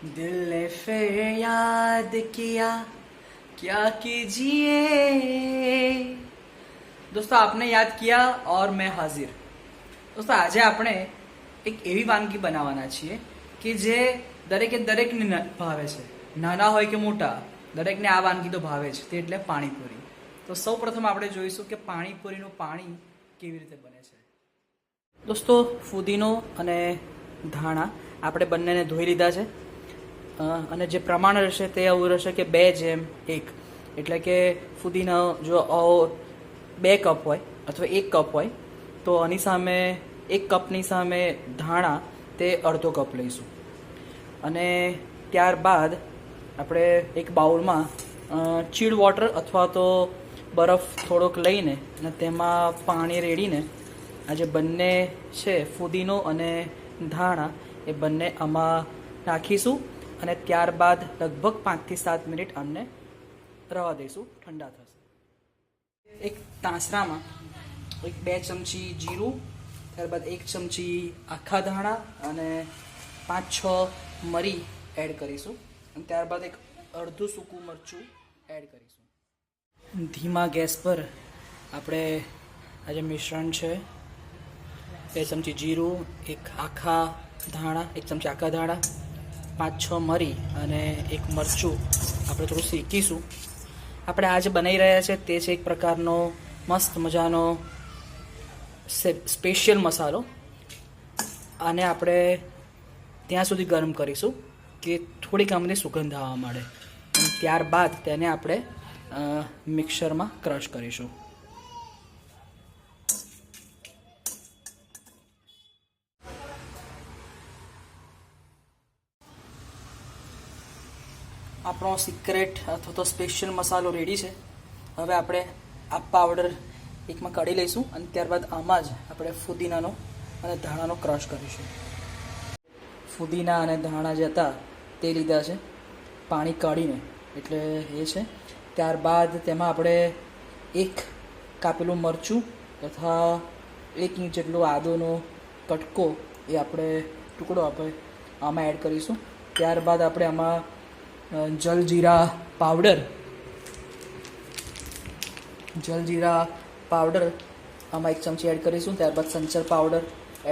दिल ने फिर याद किया क्या कीजिए। दोस्तों आपने याद किया और मैं हाजिर। दोस्तों આજે આપણે એક એવી વાનગી બનાવવાના છીએ કે જે દરેકે દરેકને ભાવે છે, નાના હોય કે મોટા દરેકને આ વાનગી તો ભાવે છે, તે એટલે પાણીપુરી। તો સૌપ્રથમ આપણે જોઈશું કે પાણીપુરીનું પાણી કેવી રીતે બને છે। દોસ્તો ફુદીનો અને ધાણા આપણે બંનેને ધોઈ લીધા છે અને જે પ્રમાણ રહેશે તે એવું રહેશે કે 2:1, એટલે કે ફુદીનો જો 2 કપ હોય અથવા 1 કપ હોય તો આની સામે 1 કપની સામે ધાણા તે અડધો કપ લઈશું। અને ત્યારબાદ આપણે એક બાઉલમાં ચીડ વોટર અથવા તો બરફ થોડોક લઈને અને તેમાં પાણી રેડીને આ જે બંને છે ફુદીનો અને ધાણા એ બંને આમાં નાખીશું અને ત્યારબાદ લગભગ 5 થી 7 મિનિટ આમને રવા દઈશું, ઠંડા થશે। એક તાંસરામાં 2 ચમચી જીરું, ત્યારબાદ 1 ચમચી આખા ધાણા અને 5-6 મરી એડ કરીશું અને ત્યારબાદ એક અડધું સૂકું મરચું એડ કરીશું। ધીમા ગેસ પર આપણે આ જે મિશ્રણ છે 2 ચમચી જીરું, 1 આખા ધાણા, 1 ચમચી આખા ધાણા, 5-6 મરી અને 1 મરચું આપણે થોડું શેકીશું। આપણે આજે બનાવી રહ્યા છે તે છે એક પ્રકારનો મસ્ત મજાનો સ્પેશિયલ મસાલો। આને આપણે ત્યાં સુધી ગરમ કરીશું કે થોડીક આમની સુગંધ આવવા માંડે અને ત્યારબાદ તેને આપણે મિક્સરમાં ક્રશ કરીશું। આપણો સિક્રેટ અથવા તો સ્પેશિયલ મસાલો રેડી છે। હવે આપણે આ પાવડર એકમાં કાઢી લઈશું અને ત્યારબાદ આમાં જ આપણે ફુદીનાનો અને ધાણાનો ક્રશ કરીશું। ફુદીના અને ધાણા જે હતા તે લીધા છે પાણી કાઢીને, એટલે એ છે। ત્યારબાદ તેમાં આપણે 1 કાપેલું મરચું તથા 1 ઇંચ જેટલો આદુનો કટકો એ આપણે ટુકડો આપણે આમાં એડ કરીશું। ત્યારબાદ આપણે આમાં જલજીરા પાવડર આમાં 1 ચમચી એડ કરીશું। ત્યારબાદ સંચર પાવડર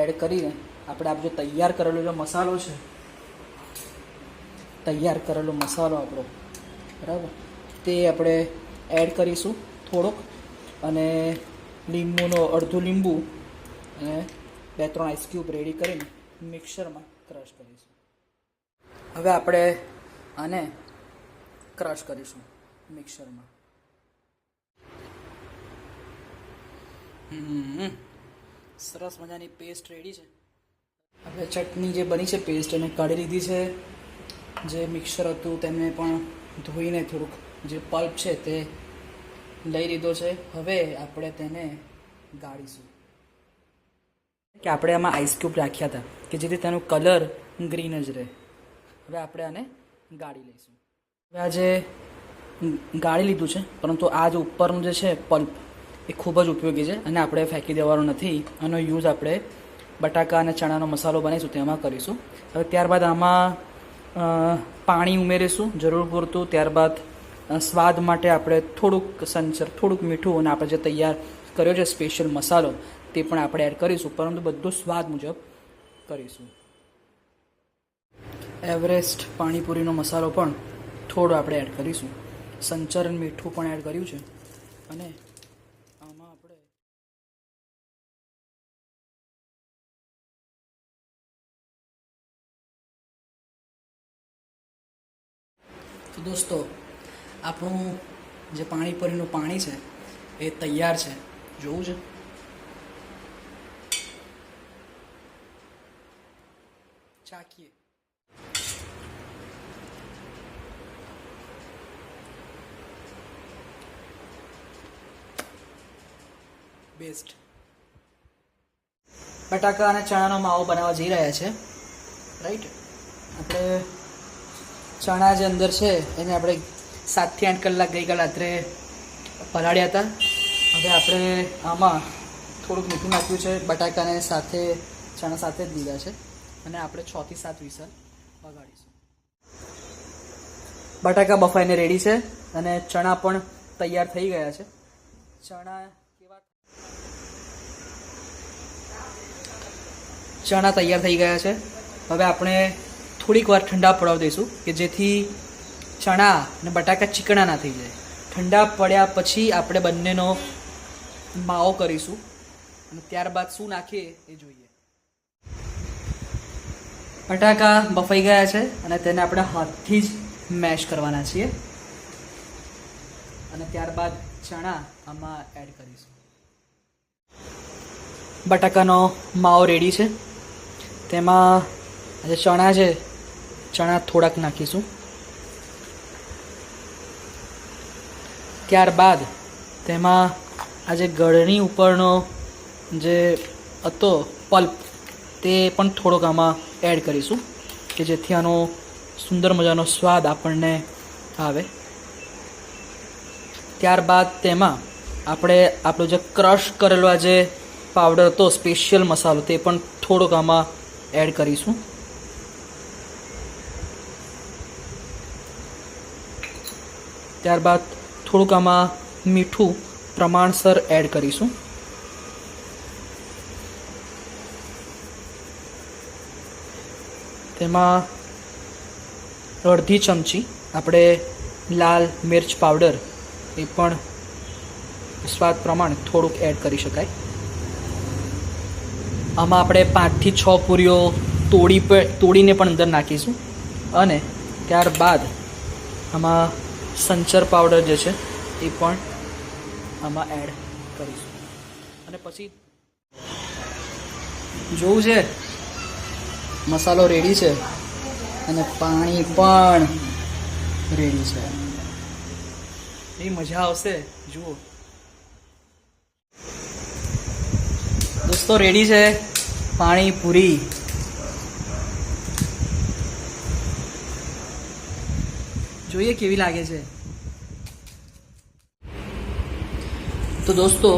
એડ કરીને આપણે આ જો તૈયાર કરેલો મસાલો છે, આપણો બરાબર, તે આપણે એડ કરીશું થોડોક અને અડધું લીંબુ અને 2-3 આઈસ ક્યુબ રેડી કરીને મિક્સરમાં ક્રશ કરીશું। હવે આપણે આને ક્રશ કરીશું મિક્સરમાં। સરસ મજાની પેસ્ટ રેડી છે। આપણે ચટણી જે બની છે પેસ્ટ એને કાઢી લીધી છે। જે મિક્સર હતું તેમને પણ ધોઈને થોડુંક જે પલ્પ છે તે લઈ લીધો છે। હવે આપણે તેને ગાળીશું કે આપણે આમાં આઈસ ક્યુબ રાખ્યા હતા કે જેથી તેનો કલર ગ્રીન જ રહે। હવે આપણે આને ગાળી લઈશું। હવે આ જે ગાળી લીધું છે, પરંતુ આ જે ઉપરનું જે છે પલ્પ એ ખૂબ જ ઉપયોગી છે અને આપણે ફેંકી દેવાનો નથી। આનો યુઝ આપણે બટાકા અને ચણાનો મસાલો બનાવીશું તેમાં કરીશું। હવે ત્યારબાદ આમાં પાણી ઉમેરીશું જરૂર પૂરતું। ત્યારબાદ સ્વાદ માટે આપણે થોડુંક સંચર, થોડુંક મીઠું અને આપણે જે તૈયાર કર્યો છે સ્પેશિયલ મસાલો તે પણ આપણે એડ કરીશું, પરંતુ બધું સ્વાદ મુજબ કરીશું। એવરેસ્ટ પાણીપુરીનો મસાલો પણ થોડો આપણે એડ કરીશું। સંચર અને મીઠું પણ એડ કર્યું છે અને આમાં આપણે તો દોસ્તો આપણું જે પાણીપુરીનું પાણી છે એ તૈયાર છે, જોવું છે? ચાખીએ। બેસ્ટ। બટાકા અને ચણાનો માવો બનાવવા જઈ રહ્યા છે, રાઈટ? આપણે ચણા જે અંદર છે એને આપણે 7 થી 8 કલાક ગઈકાલ રાત્રે પલાળ્યા હતા। હવે આપણે આમાં થોડુંક મીઠું નાખ્યું છે, બટાકાને સાથે ચણા સાથે જ દીધા છે અને આપણે 6 થી 7 વિસલ વગાડીશું। બટાકા બફાઈને રેડી છે અને ચણા પણ તૈયાર થઈ ગયા છે. ચણા તૈયાર થઈ ગયા છે. હવે આપણે થોડીક વાર ઠંડા પડવા દઈશું કે જેથી ચણા અને બટાકા ચીકણા ના થઈ જાય. ઠંડા પડ્યા પછી આપણે બંનેનો માવો કરીશું અને ત્યારબાદ શું નાખીએ એ જોઈએ. બટાકા બફાઈ ગયા છે અને તેને આપણે હાથથી જ મેશ કરવાના છીએ અને ત્યારબાદ ચણા આમાં એડ કરીશું. બટાકાનો માવો રેડી છે. તેમાં જે ચણા છે ચણા થોડાક નાખીશું. ત્યારબાદ તેમાં આજે ગળણી ઉપરનો જે હતો પલ્પ તે પણ થોડોક આમાં એડ કરીશું કે જેથી આનો સુંદર મજાનો સ્વાદ આપણને આવે. ત્યારબાદ તેમાં આપણે આપણો જે ક્રશ કરેલો આ જે પાવડર હતો સ્પેશિયલ મસાલો તે પણ થોડોક આમાં એડ કરીશું. ત્યારબાદ થોડુંક આમાં મીઠું પ્રમાણસર એડ કરીશું. તેમાં અડધી ચમચી આપણે લાલ મિર્ચ પાવડર એ પણ સ્વાદ પ્રમાણે થોડુંક એડ કરી શકાય. આમાં આપણે 5 થી 6 પૂરીઓ તોડીને પણ અંદર નાખીશું અને ત્યારબાદ આમાં સંચર પાવડર જે છે એ પણ આમાં એડ કરીશું અને પછી જોવું છે મસાલો રેડી છે અને પાણી પણ રેડી છે. એ મજા આવશે. જુઓ દોસ્તો, રેડી છે પાણીપુરી. જોઈએ કેવી લાગે છે. તો દોસ્તો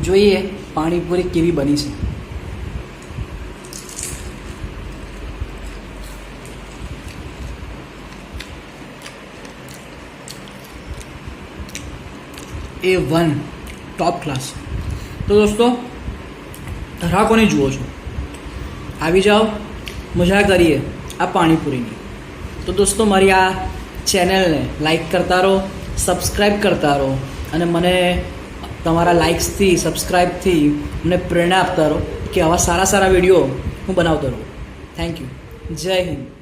જોઈએ પાણીપુરી કેવી બની છે. A1 top class. તો દોસ્તો રાહ કોની જુઓ છો? આવી જાઓ, મજા કરીએ આ પાણીપુરીની. તો દોસ્તો મારી આ ચેનલને લાઈક કરતા રહો, સબસ્ક્રાઈબ કરતા રહો અને મને તમારા લાઇક્સથી સબસ્ક્રાઈબથી મને પ્રેરણા આપતા રહો કે આવા સારા સારા વિડીયો હું બનાવતો રહું. Thank you. જય હિન્દ.